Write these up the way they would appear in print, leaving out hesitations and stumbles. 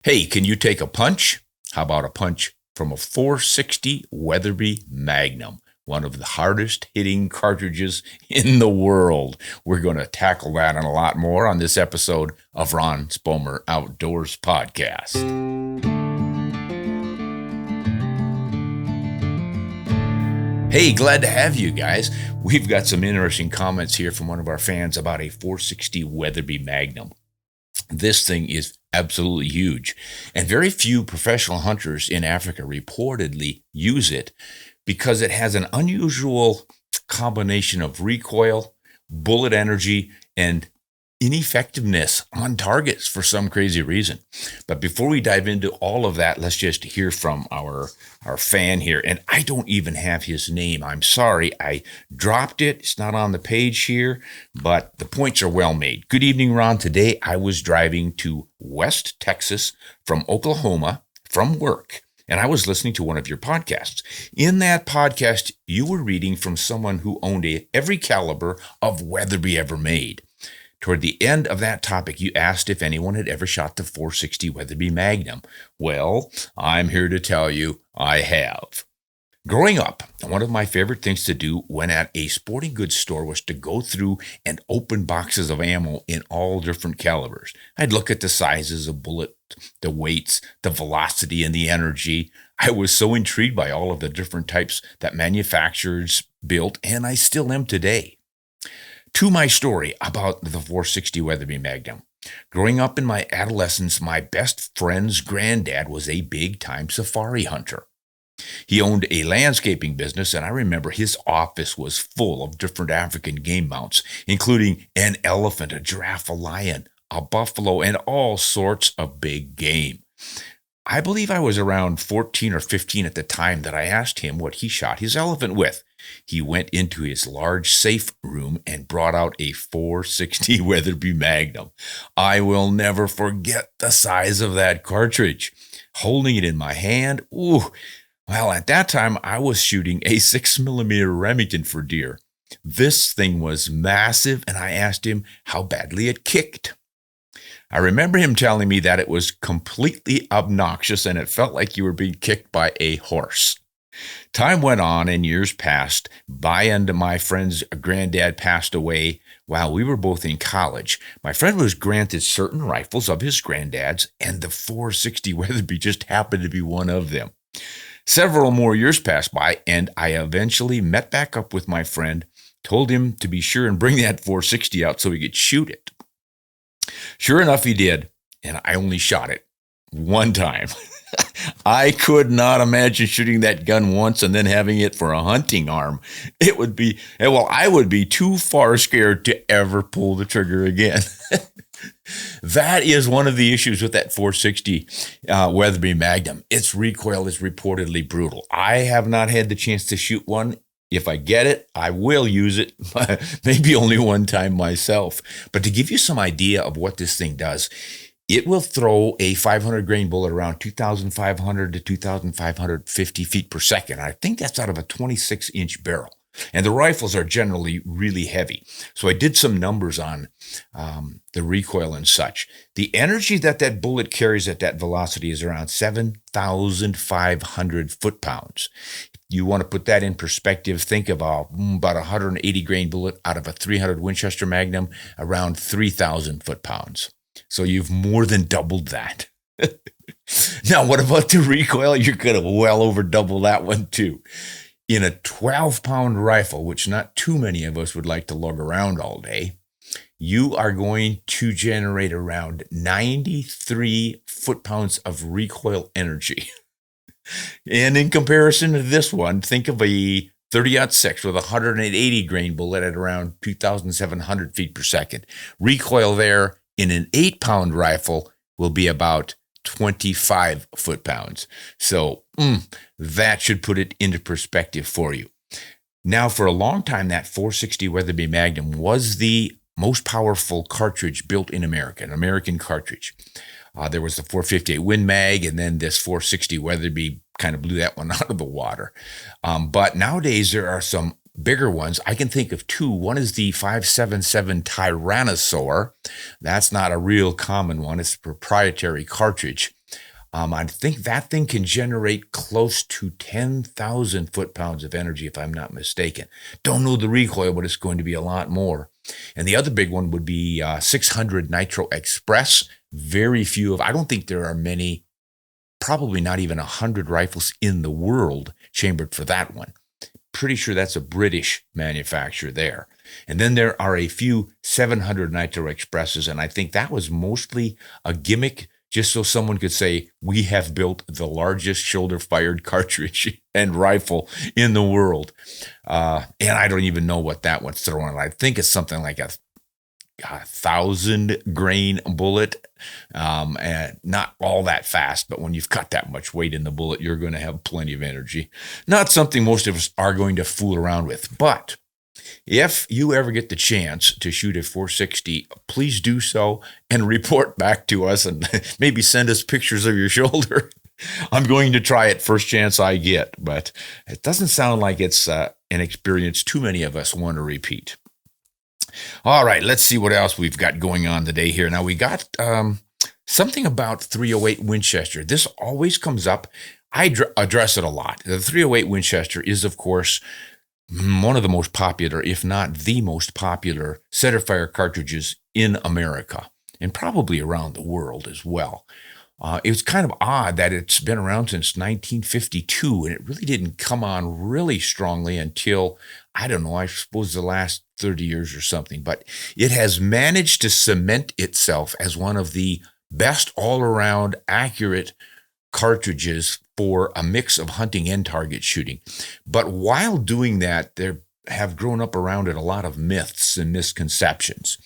Hey, can you take a punch? How about a punch from a 460 Weatherby Magnum, one of the hardest hitting cartridges in the world? We're going to tackle that and a lot more on this episode of Ron Spomer Outdoors Podcast. Hey, glad to have you guys. We've got some interesting comments here from one of our fans about a 460 Weatherby Magnum. This thing is absolutely huge, and very few professional hunters in Africa reportedly use it because it has an unusual combination of recoil, bullet energy, and ineffectiveness on targets for some crazy reason. But before we dive into all of that, let's just hear from our fan here. And I don't even have his name. I'm sorry. I dropped it. It's not on the page here, but the points are well made. Good evening, Ron. Today I was driving to West Texas from Oklahoma from work, and I was listening to one of your podcasts. In that podcast, you were reading from someone who owned every caliber of Weatherby ever made. Toward the end of that topic, you asked if anyone had ever shot the 460 Weatherby Magnum. Well, I'm here to tell you I have. Growing up, one of my favorite things to do when at a sporting goods store was to go through and open boxes of ammo in all different calibers. I'd look at the sizes of bullet, the weights, the velocity, and the energy. I was so intrigued by all of the different types that manufacturers built, and I still am today. To my story about the 460 Weatherby Magnum. Growing up in my adolescence, my best friend's granddad was a big-time safari hunter. He owned a landscaping business, and I remember his office was full of different African game mounts, including an elephant, a giraffe, a lion, a buffalo, and all sorts of big game. I believe I was around 14 or 15 at the time that I asked him what he shot his elephant with. He went into his large safe room and brought out a 460 Weatherby Magnum. I will never forget the size of that cartridge. Holding it in my hand, well, at that time I was shooting a 6mm Remington for deer. This thing was massive, and I asked him how badly it kicked. I remember him telling me that it was completely obnoxious and it felt like you were being kicked by a horse. Time went on and years passed by, and my friend's granddad passed away while we were both in college. My friend was granted certain rifles of his granddad's, and the 460 Weatherby just happened to be one of them. Several more years passed by, and I eventually met back up with my friend, told him to be sure and bring that 460 out so he could shoot it. Sure enough, he did, and I only shot it one time. I could not imagine shooting that gun once and then having it for a hunting arm. I would be too far scared to ever pull the trigger again. That is one of the issues with that 460 Weatherby Magnum. Its recoil is reportedly brutal. I have not had the chance to shoot one. If I get it, I will use it, maybe only one time myself. But to give you some idea of what this thing does, it will throw a 500 grain bullet around 2,500 to 2,550 feet per second. I think that's out of a 26-inch barrel. And the rifles are generally really heavy. So I did some numbers on the recoil and such. The energy that bullet carries at that velocity is around 7,500 foot-pounds. You want to put that in perspective, think of about 180 grain bullet out of a 300 Winchester Magnum, around 3,000 foot-pounds. So you've more than doubled that. Now, what about the recoil? You're going to well over double that one too. In a 12-pound rifle, which not too many of us would like to lug around all day, you are going to generate around 93 foot-pounds of recoil energy. And in comparison to this one, think of a 30-06 with a 180 grain bullet at around 2,700 feet per second. Recoil there in an 8-pound rifle will be about 25 foot-pounds. So that should put it into perspective for you. Now, for a long time, that 460 Weatherby Magnum was the most powerful cartridge built in America, an American cartridge. There was the 458 Win Mag, and then this 460 Weatherby kind of blew that one out of the water. But nowadays, there are some bigger ones. I can think of two. One is the 577 Tyrannosaur. That's not a real common one. It's a proprietary cartridge. I think that thing can generate close to 10,000 foot-pounds of energy, if I'm not mistaken. Don't know the recoil, but it's going to be a lot more. And the other big one would be 600 Nitro Express. Very few I don't think there are many, probably not even 100 rifles in the world chambered for that one. Pretty sure that's a British manufacturer there. And then there are a few 700 Nitro Expresses, and I think that was mostly a gimmick just so someone could say, we have built the largest shoulder-fired cartridge and rifle in the world. And I don't even know what that one's throwing. I think it's something like a 1,000-grain bullet, and not all that fast, but when you've got that much weight in the bullet, you're going to have plenty of energy. Not something most of us are going to fool around with, but if you ever get the chance to shoot a 460, please do so and report back to us and maybe send us pictures of your shoulder. I'm going to try it first chance I get, but it doesn't sound like it's an experience too many of us want to repeat. All right, let's see what else we've got going on today here. Now, we got something about 308 Winchester. This always comes up. I address it a lot. The 308 Winchester is, of course, one of the most popular, if not the most popular, centerfire cartridges in America, and probably around the world as well. It's kind of odd that it's been around since 1952, and it really didn't come on really strongly until, I don't know, I suppose the last 30 years or something. But it has managed to cement itself as one of the best all-around accurate cartridges for a mix of hunting and target shooting. But while doing that, there have grown up around it a lot of myths and misconceptions.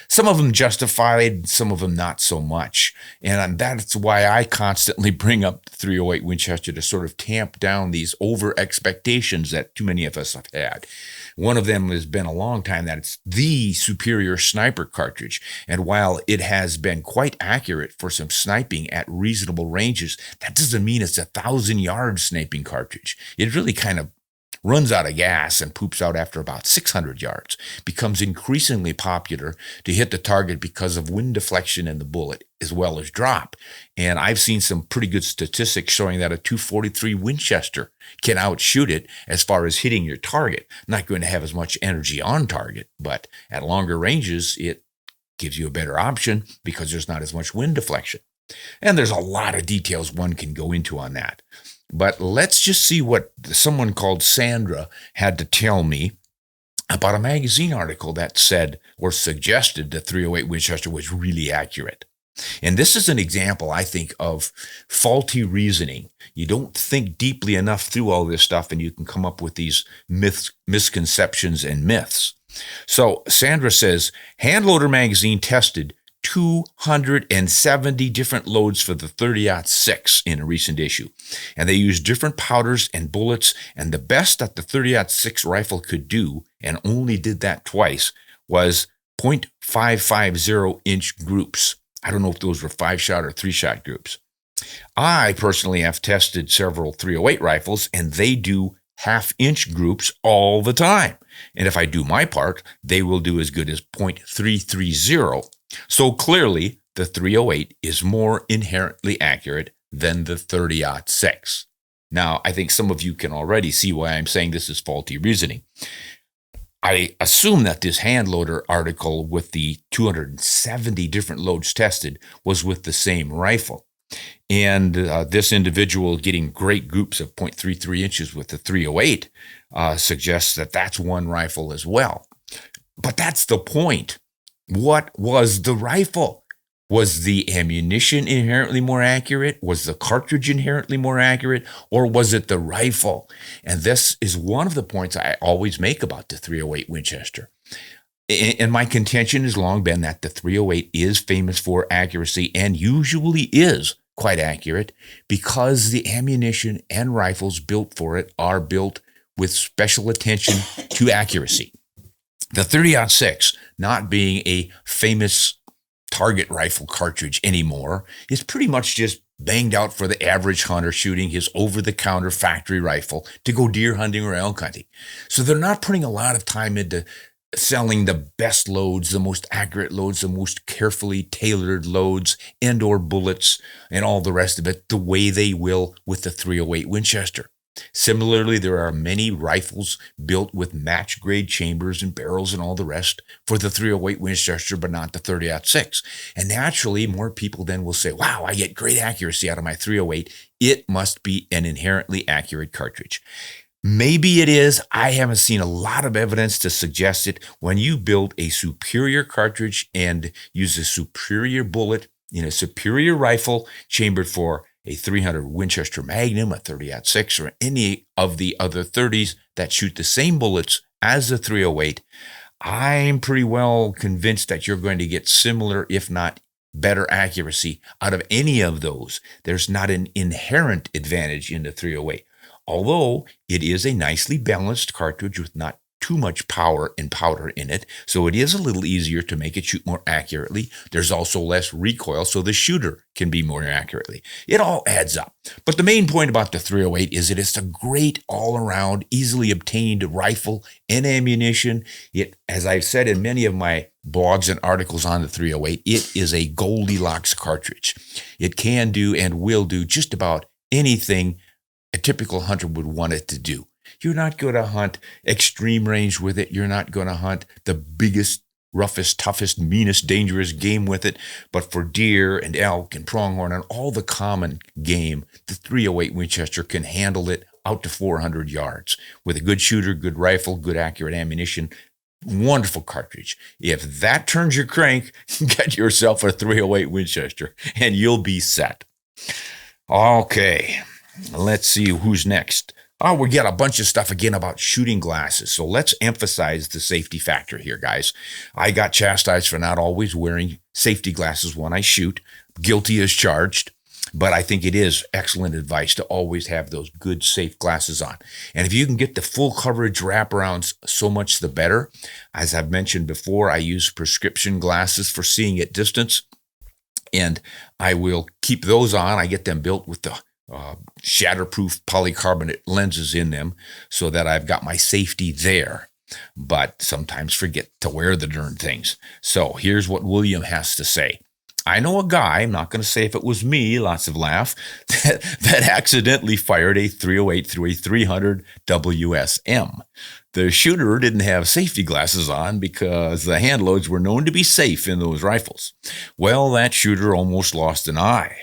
Some of them justified, some of them not so much. And that's why I constantly bring up the 308 Winchester to sort of tamp down these over expectations that too many of us have had. One of them has been a long time that it's the superior sniper cartridge. And while it has been quite accurate for some sniping at reasonable ranges, that doesn't mean it's a 1,000-yard sniping cartridge. It really kind of runs out of gas and poops out after about 600 yards, becomes increasingly popular to hit the target because of wind deflection in the bullet as well as drop. And I've seen some pretty good statistics showing that a 243 Winchester can outshoot it as far as hitting your target. Not going to have as much energy on target, but at longer ranges, it gives you a better option because there's not as much wind deflection. And there's a lot of details one can go into on that. But let's just see what someone called Sandra had to tell me about a magazine article that said or suggested the 308 Winchester was really accurate. And this is an example, I think, of faulty reasoning. You don't think deeply enough through all this stuff, and you can come up with these misconceptions and myths. So Sandra says, Handloader magazine tested 270 different loads for the 30-06 in a recent issue. And they used different powders and bullets, and the best that the 30-06 rifle could do, and only did that twice, was .550-inch groups. I don't know if those were 5-shot or 3-shot groups. I personally have tested several 308 rifles, and they do half-inch groups all the time. And if I do my part, they will do as good as .330. So clearly, the 308 is more inherently accurate than the 30-06. Now, I think some of you can already see why I'm saying this is faulty reasoning. I assume that this handloader article with the 270 different loads tested was with the same rifle. And this individual getting great groups of .33 inches with the 308 suggests that that's one rifle as well. But that's the point. What was the rifle? Was the ammunition inherently more accurate? Was the cartridge inherently more accurate? Or was it the rifle? And this is one of the points I always make about the 308 Winchester. And my contention has long been that the 308 is famous for accuracy and usually is quite accurate because the ammunition and rifles built for it are built with special attention to accuracy. The 30-06, not being a famous target rifle cartridge anymore, is pretty much just banged out for the average hunter shooting his over-the-counter factory rifle to go deer hunting or elk hunting. So they're not putting a lot of time into selling the best loads, the most accurate loads, the most carefully tailored loads and or bullets and all the rest of it the way they will with the 308 Winchester. Similarly, there are many rifles built with match grade chambers and barrels and all the rest for the 308 Winchester, but not the 30-06. And naturally, more people then will say, wow, I get great accuracy out of my 308. It must be an inherently accurate cartridge. Maybe it is. I haven't seen a lot of evidence to suggest it. When you build a superior cartridge and use a superior bullet in a superior rifle chambered for a 300 Winchester Magnum, a 30-06, or any of the other 30s that shoot the same bullets as the 308, I'm pretty well convinced that you're going to get similar, if not better accuracy out of any of those. There's not an inherent advantage in the 308. Although it is a nicely balanced cartridge with not too much power and powder in it, so it is a little easier to make it shoot more accurately. There's also less recoil, so the shooter can be more accurately. It all adds up. But the main point about the 308 is that it's a great all-around, easily obtained rifle and ammunition. It, as I've said in many of my blogs and articles on the 308, it is a Goldilocks cartridge. It can do and will do just about anything a typical hunter would want it to do. You're not going to hunt extreme range with it. You're not going to hunt the biggest, roughest, toughest, meanest, dangerous game with it. But for deer and elk and pronghorn and all the common game, the 308 Winchester can handle it out to 400 yards. With a good shooter, good rifle, good accurate ammunition, wonderful cartridge. If that turns your crank, get yourself a 308 Winchester and you'll be set. Okay, let's see who's next. Oh, we got a bunch of stuff again about shooting glasses. So let's emphasize the safety factor here, guys. I got chastised for not always wearing safety glasses when I shoot. Guilty as charged. But I think it is excellent advice to always have those good, safe glasses on. And if you can get the full coverage wraparounds, so much the better. As I've mentioned before, I use prescription glasses for seeing at distance. And I will keep those on. I get them built with the shatterproof polycarbonate lenses in them so that I've got my safety there, but sometimes forget to wear the darn things. So here's what William has to say. I know a guy, I'm not going to say if it was me, lots of laugh, that accidentally fired a 308 through a 300 WSM. The shooter didn't have safety glasses on because the hand loads were known to be safe in those rifles. Well, that shooter almost lost an eye.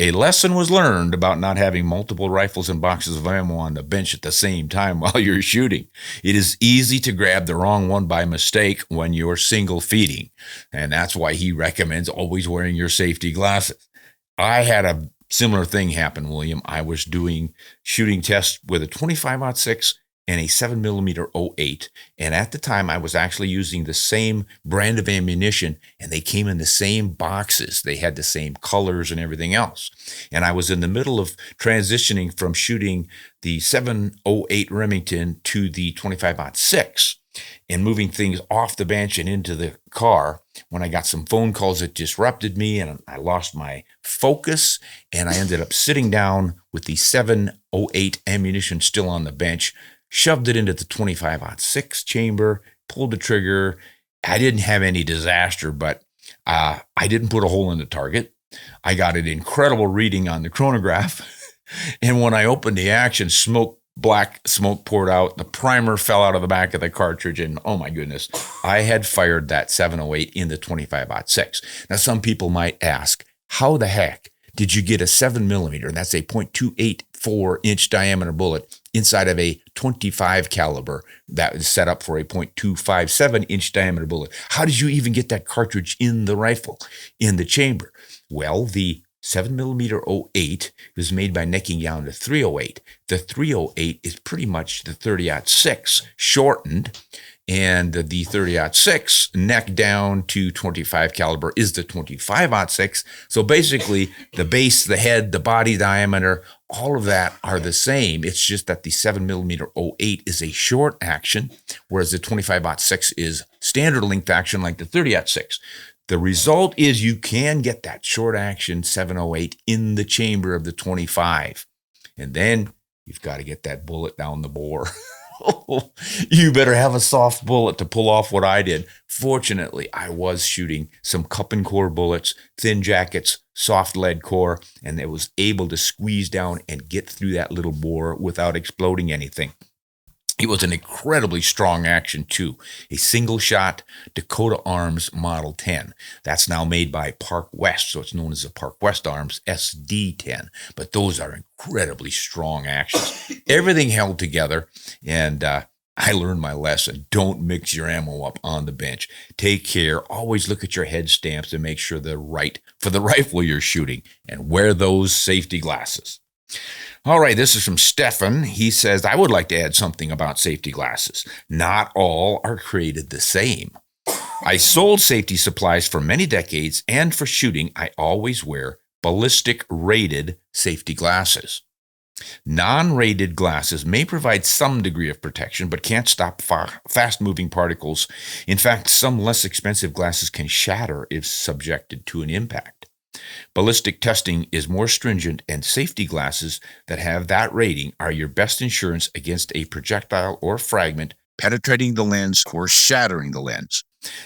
A lesson was learned about not having multiple rifles and boxes of ammo on the bench at the same time while you're shooting. It is easy to grab the wrong one by mistake when you're single feeding, and that's why he recommends always wearing your safety glasses. I had a similar thing happen, William. I was doing shooting tests with a 25-06 and a 7mm 08. And at the time, I was actually using the same brand of ammunition, and they came in the same boxes. They had the same colors and everything else. And I was in the middle of transitioning from shooting the 708 Remington to the 25-06 and moving things off the bench and into the car when I got some phone calls that disrupted me, and I lost my focus, and I ended up sitting down with the 708 ammunition still on the bench, shoved it into the 25-06 chamber, pulled the trigger. I didn't have any disaster, but I didn't put a hole in the target. I got an incredible reading on the chronograph. And when I opened the action, black smoke poured out. The primer fell out of the back of the cartridge. And oh my goodness, I had fired that 708 in the 25-06. Now, some people might ask, how the heck did you get a 7mm, that's a .284-inch diameter bullet, inside of a 25 caliber that is set up for a .257-inch diameter bullet? How did you even get that cartridge in the rifle, in the chamber? Well, the 7mm 08 was made by necking down to 308. The 308 is pretty much the 30-06 shortened, and the 30-06 neck down to 25 caliber is the 25-06. So basically, the base, the head, the body diameter, all of that are the same. It's just that the 7mm 08 is a short action, whereas the 25-06 is standard length action like the 30-06. The result is you can get that short action 708 in the chamber of the 25. And then you've got to get that bullet down the bore. You better have a soft bullet to pull off what I did. Fortunately, I was shooting some cup and core bullets, thin jackets, soft lead core, and it was able to squeeze down and get through that little bore without exploding anything. It was an incredibly strong action, too. A single-shot Dakota Arms Model 10. That's now made by Park West, so it's known as the Park West Arms SD10. But those are incredibly strong actions. Everything held together, and I learned my lesson. Don't mix your ammo up on the bench. Take care. Always look at your head stamps and make sure they're right for the rifle you're shooting, and wear those safety glasses. All right, this is from Stefan. He says, I would like to add something about safety glasses. Not all are created the same. I sold safety supplies for many decades, and for shooting, I always wear ballistic rated safety glasses. Non-rated glasses may provide some degree of protection, but can't stop fast-moving particles. In fact, some less expensive glasses can shatter if subjected to an impact. Ballistic testing is more stringent, and safety glasses that have that rating are your best insurance against a projectile or fragment penetrating the lens or shattering the lens.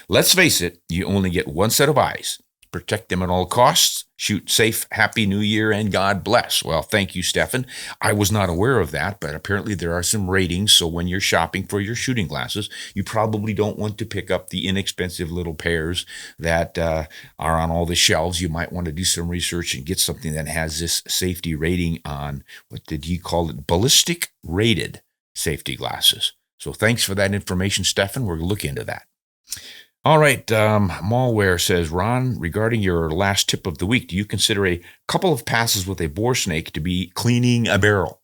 Let's face it, you only get one set of eyes. Protect them at all costs. Shoot safe, Happy New Year, and God bless. Well, thank you, Stefan. I was not aware of that, but apparently there are some ratings, so when you're shopping for your shooting glasses, you probably don't want to pick up the inexpensive little pairs that are on all the shelves. You might want to do some research and get something that has this safety rating on, what did he call it? Ballistic rated safety glasses. So thanks for that information, Stefan. We'll look into that. All right, Malware says, Ron, regarding your last tip of the week, do you consider a couple of passes with a bore snake to be cleaning a barrel?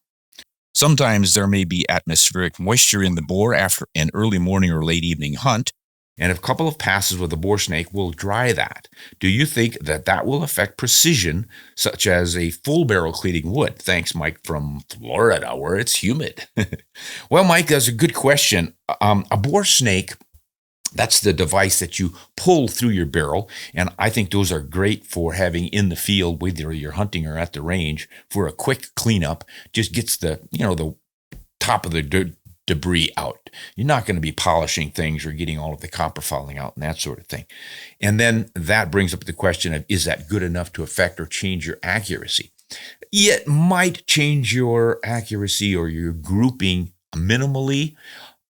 Sometimes there may be atmospheric moisture in the bore after an early morning or late evening hunt, and a couple of passes with a bore snake will dry that. Do you think that that will affect precision, such as a full barrel cleaning would? Thanks, Mike from Florida, where it's humid. Well, Mike, that's a good question. A bore snake, that's the device that you pull through your barrel, and I think those are great for having in the field, whether you're hunting or at the range, for a quick cleanup. Just gets the top of the debris out. You're not going to be polishing things or getting all of the copper falling out and that sort of thing. And then that brings up the question of, is that good enough to affect or change your accuracy? It might change your accuracy or your grouping minimally.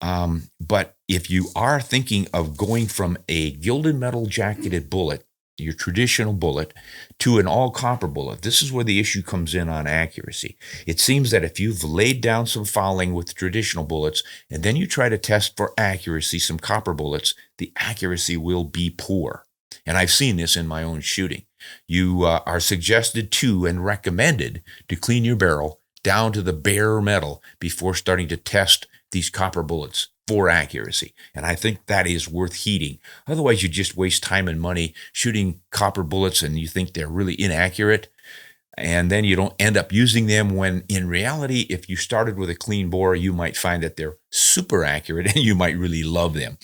But if you are thinking of going from a gilded metal jacketed bullet, your traditional bullet, to an all copper bullet, this is where the issue comes in on accuracy. It seems that if you've laid down some fouling with traditional bullets and then you try to test for accuracy some copper bullets, the accuracy will be poor. And I've seen this in my own shooting. You are suggested to and recommended to clean your barrel down to the bare metal before starting to test these copper bullets for accuracy. And I think that is worth heeding. Otherwise, you just waste time and money shooting copper bullets and you think they're really inaccurate. And then you don't end up using them when in reality, if you started with a clean bore, you might find that they're super accurate and you might really love them.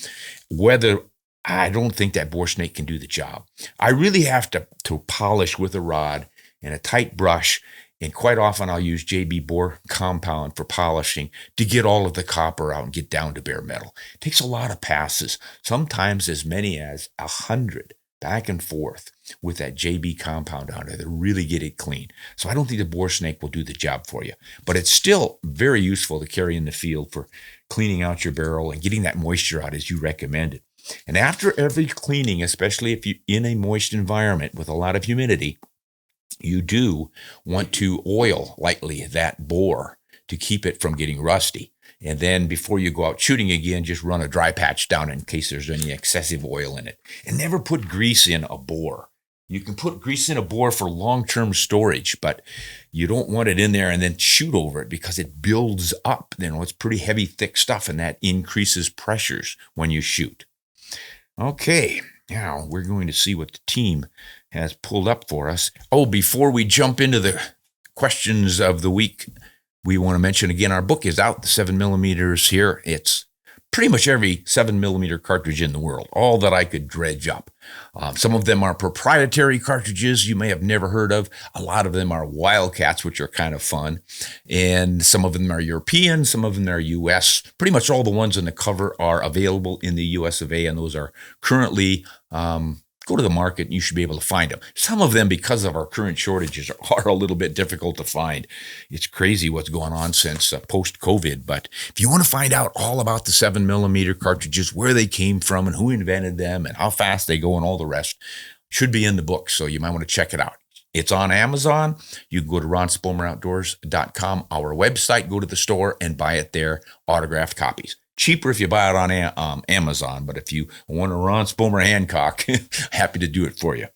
I don't think that bore snake can do the job. I really have to polish with a rod and a tight brush. And quite often I'll use JB Bore compound for polishing to get all of the copper out and get down to bare metal. It takes a lot of passes, sometimes as many as 100 back and forth with that JB compound on it to really get it clean. So I don't think the bore snake will do the job for you, but it's still very useful to carry in the field for cleaning out your barrel and getting that moisture out as you recommended. And after every cleaning, especially if you're in a moist environment with a lot of humidity, you do want to oil lightly that bore to keep it from getting rusty. And then before you go out shooting again, just run a dry patch down in case there's any excessive oil in it. And never put grease in a bore. You can put grease in a bore for long-term storage, but you don't want it in there and then shoot over it because it builds up. It's pretty heavy, thick stuff, and that increases pressures when you shoot. Okay, now we're going to see what the team has pulled up for us. Oh, before we jump into the questions of the week, we want to mention again, our book is out, the 7mm here. It's pretty much every 7mm cartridge in the world, all that I could dredge up. Some of them are proprietary cartridges you may have never heard of. A lot of them are Wildcats, which are kind of fun. And some of them are European, some of them are US. Pretty much all the ones in the cover are available in the US of A, and those are currently go to the market and you should be able to find them. Some of them, because of our current shortages, are a little bit difficult to find. It's crazy what's going on since post-COVID. But if you want to find out all about the 7mm cartridges, where they came from and who invented them and how fast they go and all the rest, should be in the book. So you might want to check it out. It's on Amazon. You can go to ronspomeroutdoors.com, our website, go to the store and buy it there, autographed copies. Cheaper if you buy it on Amazon, but if you want a Ron Spomer Hancock, happy to do it for you.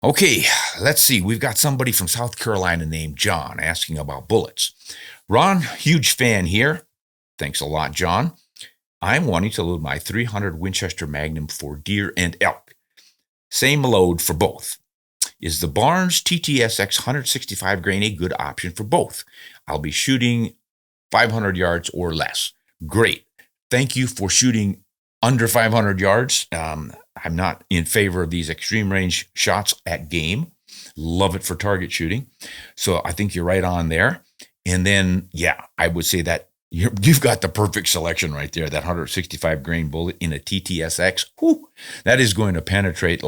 Okay, let's see. We've got somebody from South Carolina named John asking about bullets. Ron, huge fan here. Thanks a lot, John. I'm wanting to load my 300 Winchester Magnum for deer and elk. Same load for both. Is the Barnes TTSX 165 grain a good option for both? I'll be shooting 500 yards or less. Great. Thank you for shooting under 500 yards. I'm not in favor of these extreme range shots at game. Love it for target shooting. So I think you're right on there. And then, yeah, I would say that you've got the perfect selection right there. That 165 grain bullet in a TTSX. Whew, that is going to penetrate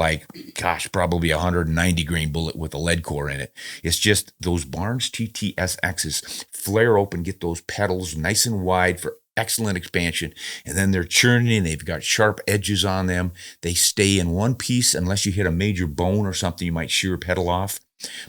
probably a 190 grain bullet with a lead core in it. It's just those Barnes TTSXs flare open, get those petals nice and wide for excellent expansion, and then they're churning. They've got sharp edges on them. They stay in one piece unless you hit a major bone or something. You might shear a petal off,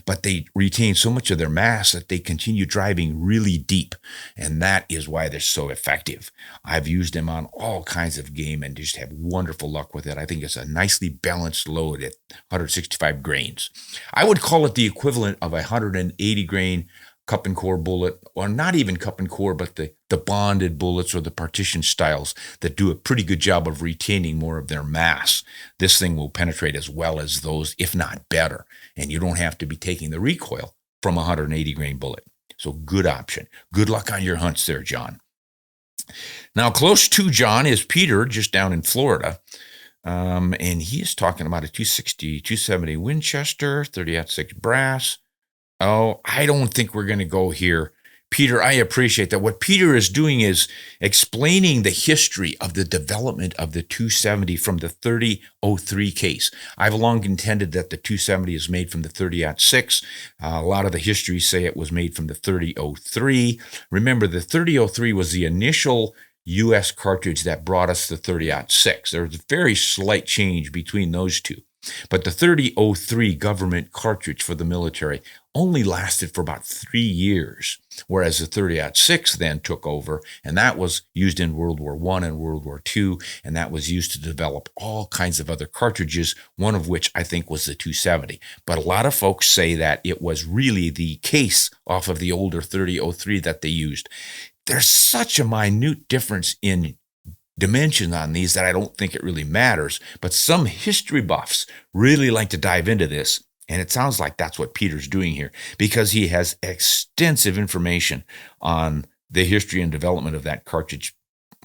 but they retain so much of their mass that they continue driving really deep, and that is why they're so effective. I've used them on all kinds of game and just have wonderful luck with it. I think it's a nicely balanced load at 165 grains. I would call it the equivalent of a 180 grain cup and core bullet, or not even cup and core, but the bonded bullets or the partition styles that do a pretty good job of retaining more of their mass. This thing will penetrate as well as those, if not better. And you don't have to be taking the recoil from a 180 grain bullet. So good option. Good luck on your hunts there, John. Now, close to John is Peter, just down in Florida. And he is talking about a 260, 270 Winchester, 30-06 brass. Oh, I don't think we're going to go here. Peter, I appreciate that. What Peter is doing is explaining the history of the development of the 270 from the 30-03 case. I've long contended that the 270 is made from the 30-06. A lot of the histories say it was made from the 30-03. Remember, the 30-03 was the initial U.S. cartridge that brought us the 30-06. There's a very slight change between those two. But the 30-03 government cartridge for the military only lasted for about 3 years, whereas the 30-06 then took over, and that was used in World War I and World War II, and that was used to develop all kinds of other cartridges, one of which I think was the 270. But a lot of folks say that it was really the case off of the older 30-03 that they used. There's such a minute difference in dimension on these that I don't think it really matters, but some history buffs really like to dive into this, and it sounds like that's what Peter's doing here, because he has extensive information on the history and development of that cartridge.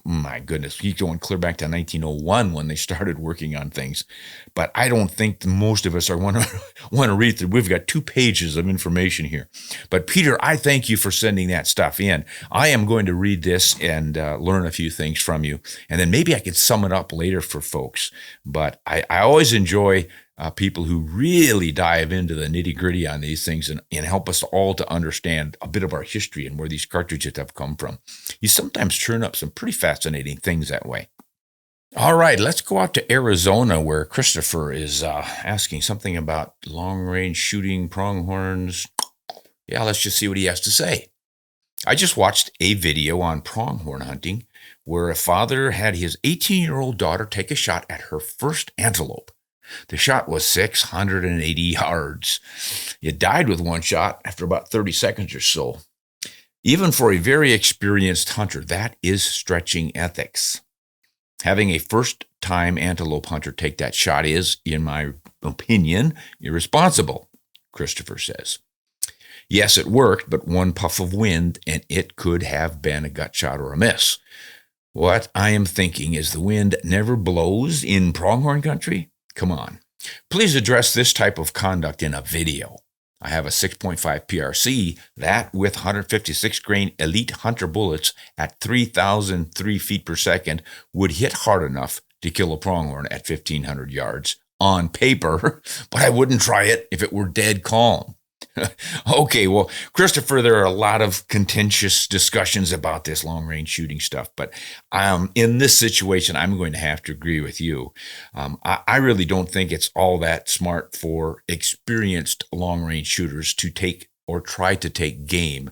My goodness, he's going clear back to 1901 when they started working on things, but I don't think most of us are want to read through. We've got 2 pages of information here. But Peter, I thank you for sending that stuff in. I am going to read this and learn a few things from you, and then maybe I could sum it up later for folks. But I always enjoy people who really dive into the nitty-gritty on these things and help us all to understand a bit of our history and where these cartridges have come from. You sometimes turn up some pretty fascinating things that way. All right, let's go out to Arizona, where Christopher is asking something about long-range shooting, pronghorns. Yeah, let's just see what he has to say. I just watched a video on pronghorn hunting where a father had his 18-year-old daughter take a shot at her first antelope. The shot was 680 yards. It died with one shot after about 30 seconds or so. Even for a very experienced hunter, that is stretching ethics. Having a first-time antelope hunter take that shot is, in my opinion, irresponsible, Christopher says. Yes, it worked, but one puff of wind, and it could have been a gut shot or a miss. What I am thinking is the wind never blows in pronghorn country? Come on. Please address this type of conduct in a video. I have a 6.5 PRC, that with 156 grain elite hunter bullets at 3,003 feet per second would hit hard enough to kill a pronghorn at 1,500 yards on paper, but I wouldn't try it if it were dead calm. Okay, well, Christopher, there are a lot of contentious discussions about this long-range shooting stuff, but in this situation, I'm going to have to agree with you. I really don't think it's all that smart for experienced long-range shooters to take or try to take game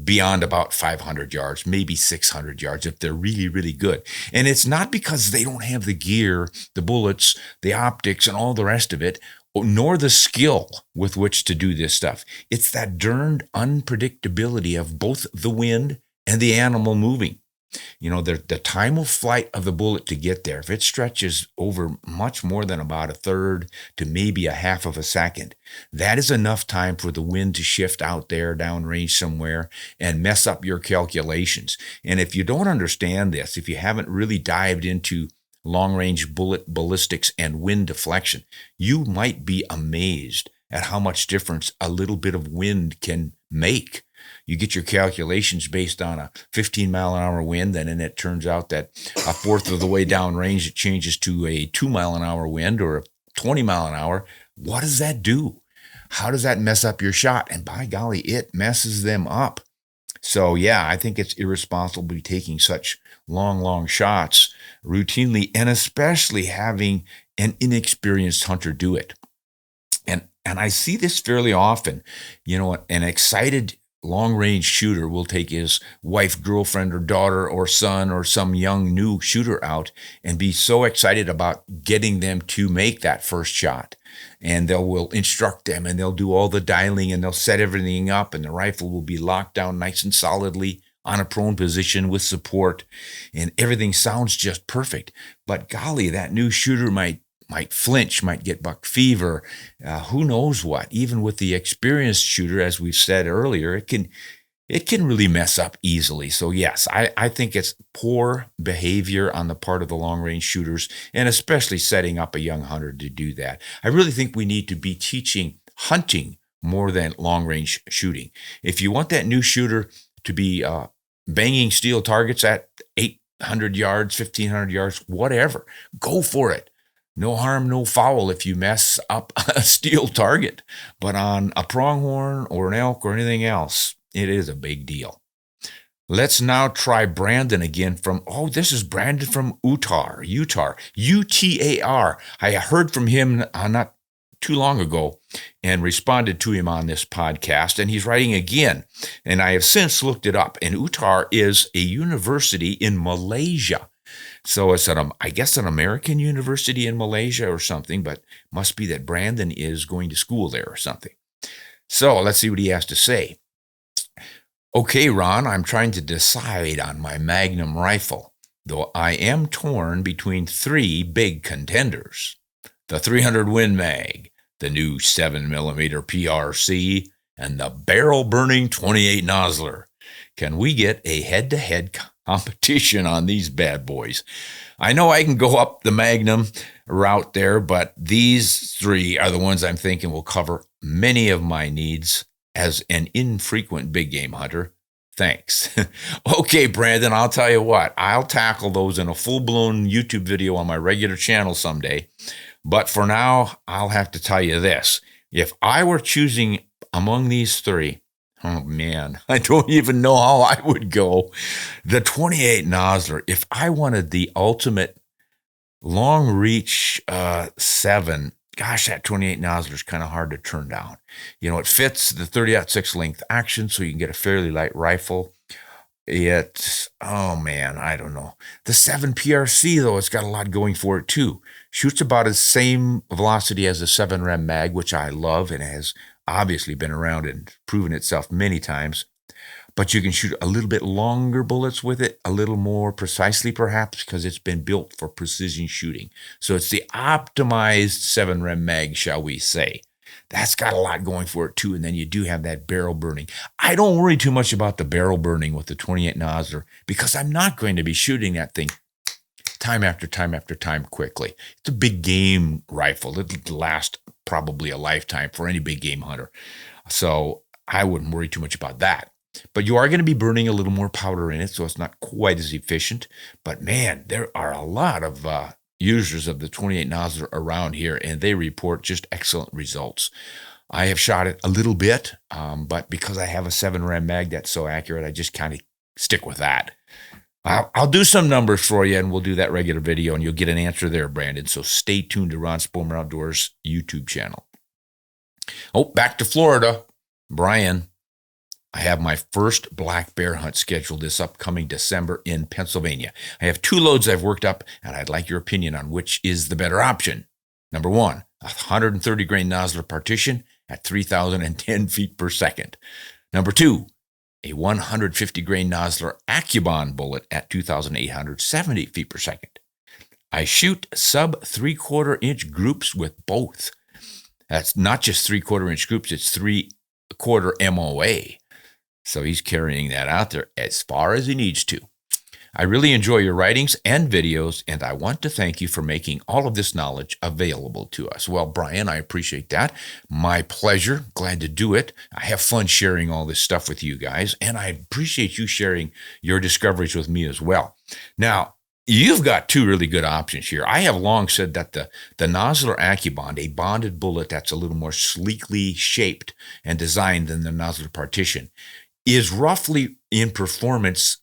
beyond about 500 yards, maybe 600 yards if they're really, really good. And it's not because they don't have the gear, the bullets, the optics, and all the rest of it, nor the skill with which to do this stuff. It's that darned unpredictability of both the wind and the animal moving. You know, the time of flight of the bullet to get there, if it stretches over much more than about a third to maybe a half of a second, that is enough time for the wind to shift out there downrange somewhere and mess up your calculations. And if you don't understand this, if you haven't really dived into long-range bullet ballistics and wind deflection, you might be amazed at how much difference a little bit of wind can make. You get your calculations based on a 15-mile-an-hour wind, and then it turns out that a fourth of the way downrange, it changes to a 2-mile-an-hour wind or a 20-mile-an-hour. What does that do? How does that mess up your shot? And by golly, it messes them up. So yeah, I think it's irresponsible to be taking such long shots routinely, and especially having an inexperienced hunter do it. And I see this fairly often. You know, an excited long-range shooter will take his wife, girlfriend, or daughter, or son, or some young new shooter out and be so excited about getting them to make that first shot. And will instruct them, and they'll do all the dialing, and they'll set everything up, and the rifle will be locked down nice and solidly on a prone position with support, and everything sounds just perfect. But golly, that new shooter might flinch, might get buck fever, who knows what. Even with the experienced shooter, as we've said earlier, it can really mess up easily. So yes, I think it's poor behavior on the part of the long-range shooters, and especially setting up a young hunter to do that. I really think we need to be teaching hunting more than long-range shooting. If you want that new shooter to be banging steel targets at 800 yards, 1,500 yards, whatever, go for it. No harm, no foul if you mess up a steel target. But on a pronghorn or an elk or anything else, it is a big deal. Let's now try Brandon again this is Brandon from Utah, UTAR. I heard from him not too long ago and responded to him on this podcast, and he's writing again. And I have since looked it up, and Utah is a university in Malaysia. So it's I guess an American university in Malaysia or something, but must be that Brandon is going to school there or something. So let's see what he has to say. Okay, Ron, I'm trying to decide on my Magnum rifle, though I am torn between 3 big contenders: the 300 Win Mag, the new 7mm PRC, and the barrel-burning 28 Nosler. Can we get a head-to-head competition on these bad boys? I know I can go up the Magnum route there, but these 3 are the ones I'm thinking will cover many of my needs as an infrequent big game hunter. Thanks. Okay, Brandon, I'll tell you what, I'll tackle those in a full-blown YouTube video on my regular channel someday. But for now, I'll have to tell you this. If I were choosing among these 3, oh man, I don't even know how I would go. The 28 Nosler, if I wanted the ultimate long reach 7, gosh, that 28 Nosler is kind of hard to turn down. You know, it fits the 30-06 length action, so you can get a fairly light rifle. Oh man, I don't know. The 7 PRC, though, it's got a lot going for it too. Shoots about the same velocity as the 7 Rem Mag, which I love and has obviously been around and proven itself many times. But you can shoot a little bit longer bullets with it, a little more precisely perhaps, because it's been built for precision shooting. So it's the optimized 7 Rem Mag, shall we say. That's got a lot going for it too. And then you do have that barrel burning. I don't worry too much about the barrel burning with the 28 Nosler because I'm not going to be shooting that thing time after time after time quickly. It's a big game rifle. It'll last probably a lifetime for any big game hunter. So I wouldn't worry too much about that. But you are going to be burning a little more powder in it, so it's not quite as efficient. But man, there are a lot of users of the 28 Nosler around here, and they report just excellent results. I have shot it a little bit, but because I have a 7-ram mag that's so accurate, I just kind of stick with that. I'll do some numbers for you, and we'll do that regular video, and you'll get an answer there, Brandon. So stay tuned to Ron Spomer Outdoors YouTube channel. Oh, back to Florida. Brian, I have my first black bear hunt scheduled this upcoming December in Pennsylvania. I have 2 loads I've worked up, and I'd like your opinion on which is the better option. Number 1, a 130 grain Nosler partition at 3,010 feet per second. Number 2, a 150 grain Nosler Accubon bullet at 2,870 feet per second. I shoot sub 3/4 inch groups with both. That's not just 3/4 inch groups, it's 3/4 MOA. So he's carrying that out there as far as he needs to. I really enjoy your writings and videos, and I want to thank you for making all of this knowledge available to us. Well, Brian, I appreciate that. My pleasure. Glad to do it. I have fun sharing all this stuff with you guys, and I appreciate you sharing your discoveries with me as well. Now, you've got 2 really good options here. I have long said that the Nosler Accubon, a bonded bullet that's a little more sleekly shaped and designed than the Nosler Partition, is roughly in performance,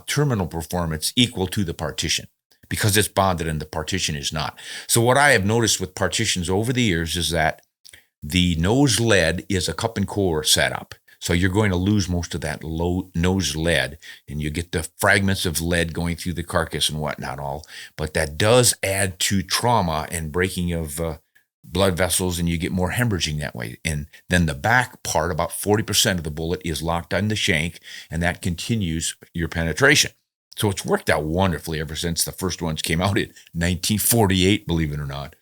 terminal performance, equal to the Partition because it's bonded and the Partition is not. So what I have noticed with Partitions over the years is that the nose lead is a cup and core setup. So you're going to lose most of that low nose lead, and you get the fragments of lead going through the carcass and whatnot all. But that does add to trauma and breaking of blood vessels, and you get more hemorrhaging that way. And then the back part, about 40% of the bullet, is locked on the shank, and that continues your penetration. So it's worked out wonderfully ever since the first ones came out in 1948, believe it or not.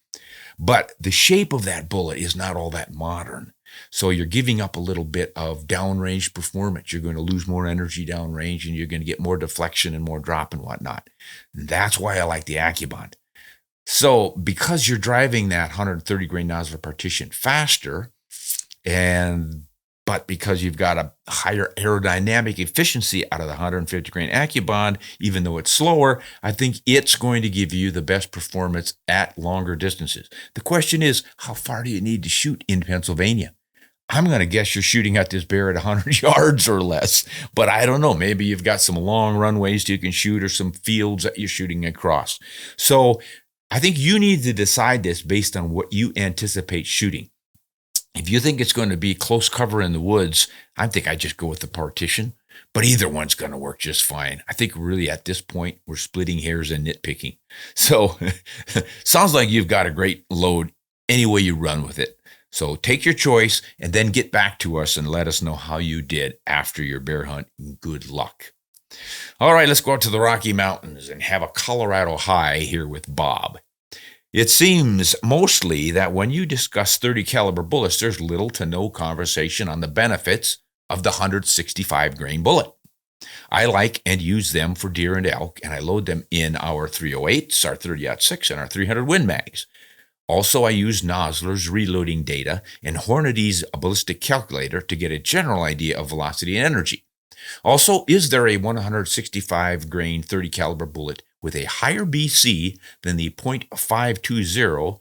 But the shape of that bullet is not all that modern. So you're giving up a little bit of downrange performance. You're going to lose more energy downrange, and you're going to get more deflection and more drop and whatnot. And that's why I like the Accubon. So because you're driving that 130 grain Nosler Partition faster, but because you've got a higher aerodynamic efficiency out of the 150 grain Accubon, even though it's slower, I think it's going to give you the best performance at longer distances. The question is, how far do you need to shoot in Pennsylvania? I'm going to guess you're shooting at this bear at 100 yards or less, but I don't know. Maybe you've got some long runways you can shoot or some fields that you're shooting across. So I think you need to decide this based on what you anticipate shooting. If you think it's going to be close cover in the woods, I think I just go with the Partition, but either one's going to work just fine. I think really at this point, we're splitting hairs and nitpicking. So sounds like you've got a great load any way you run with it. So take your choice and then get back to us and let us know how you did after your bear hunt. Good luck. All right, let's go out to the Rocky Mountains and have a Colorado high here with Bob. It seems mostly that when you discuss 30 caliber bullets, there's little to no conversation on the benefits of the 165 grain bullet. I like and use them for deer and elk, and I load them in our 308s, our 30-06, and our 300 Win Mags. Also, I use Nosler's reloading data and Hornady's ballistic calculator to get a general idea of velocity and energy. Also, is there a 165 grain 30 caliber bullet with a higher BC than the .520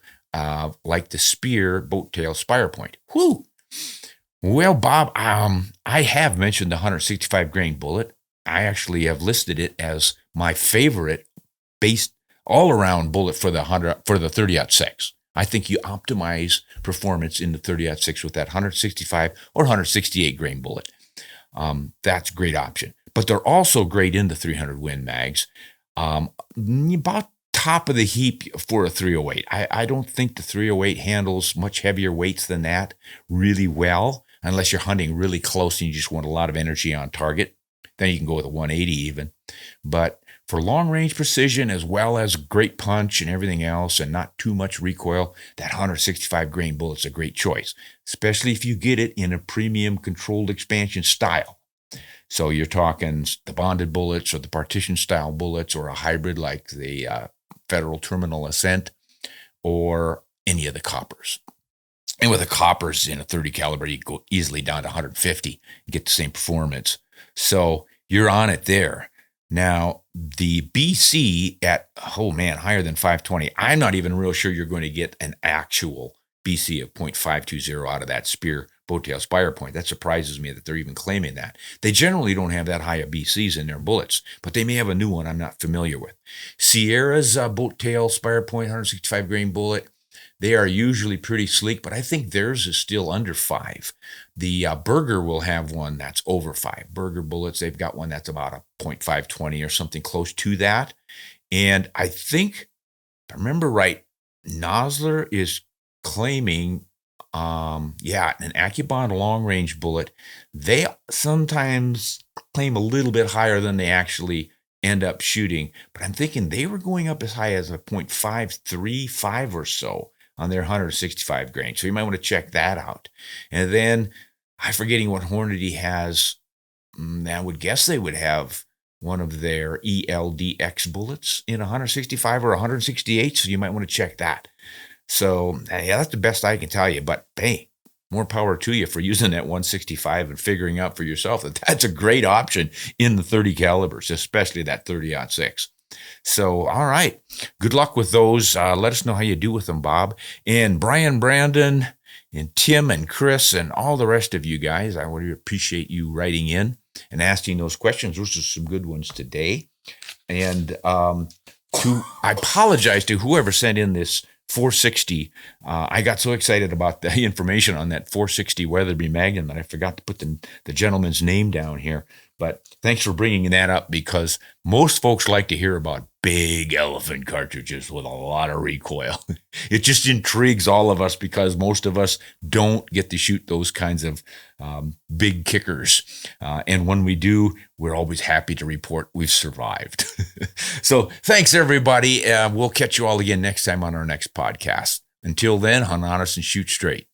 like the Spear boat tail spire point? Whew. Well, Bob, I have mentioned the 165 grain bullet. I actually have listed it as my favorite based all-around bullet for the 30-06. I think you optimize performance in the 30-06 with that 165 or 168 grain bullet. That's a great option. But they're also great in the 300 Win Mags. About top of the heap for a 308. I don't think the 308 handles much heavier weights than that really well, unless you're hunting really close and you just want a lot of energy on target. Then you can go with a 180 even. But For long-range precision, as well as great punch and everything else, and not too much recoil, that 165 grain bullet's a great choice, especially if you get it in a premium controlled expansion style. So you're talking the bonded bullets or the partition style bullets or a hybrid like the Federal Terminal Ascent or any of the coppers. And with the coppers in a 30 caliber, you go easily down to 150 and get the same performance. So you're on it there. Now, the BC at, higher than 520. I'm not even real sure you're going to get an actual BC of .520 out of that Spear Bowtail Spire Point. That surprises me that they're even claiming that. They generally don't have that high of BCs in their bullets, but they may have a new one I'm not familiar with. Sierra's Bowtail Spire Point 165 grain bullet, they are usually pretty sleek, but I think theirs is still under 5. The Berger will have one that's over 5. Berger bullets, they've got one that's about a .520 or something close to that. And I think, if I remember right, Nosler is claiming, an AccuBond long-range bullet. They sometimes claim a little bit higher than they actually end up shooting, but I'm thinking they were going up as high as a .535 or so on their 165 grain. So you might want to check that out. And then I'm forgetting what Hornady has. I would guess they would have one of their ELDX bullets in 165 or 168. So you might want to check that. So yeah, that's the best I can tell you, but hey, more power to you for using that 165 and figuring out for yourself that that's a great option in the 30 calibers, especially that 30-06. So, all right, good luck with those. Let us know how you do with them, Bob. And Brian, Brandon, and Tim, and Chris, and all the rest of you guys, I really appreciate you writing in and asking those questions. Those are some good ones today. And I apologize to whoever sent in this 460. I got so excited about the information on that 460 Weatherby Magnum that I forgot to put the gentleman's name down here. But thanks for bringing that up, because most folks like to hear about big elephant cartridges with a lot of recoil. It just intrigues all of us because most of us don't get to shoot those kinds of big kickers. And when we do, we're always happy to report we've survived. So thanks, everybody. We'll catch you all again next time on our next podcast. Until then, hunt honest and shoot straight.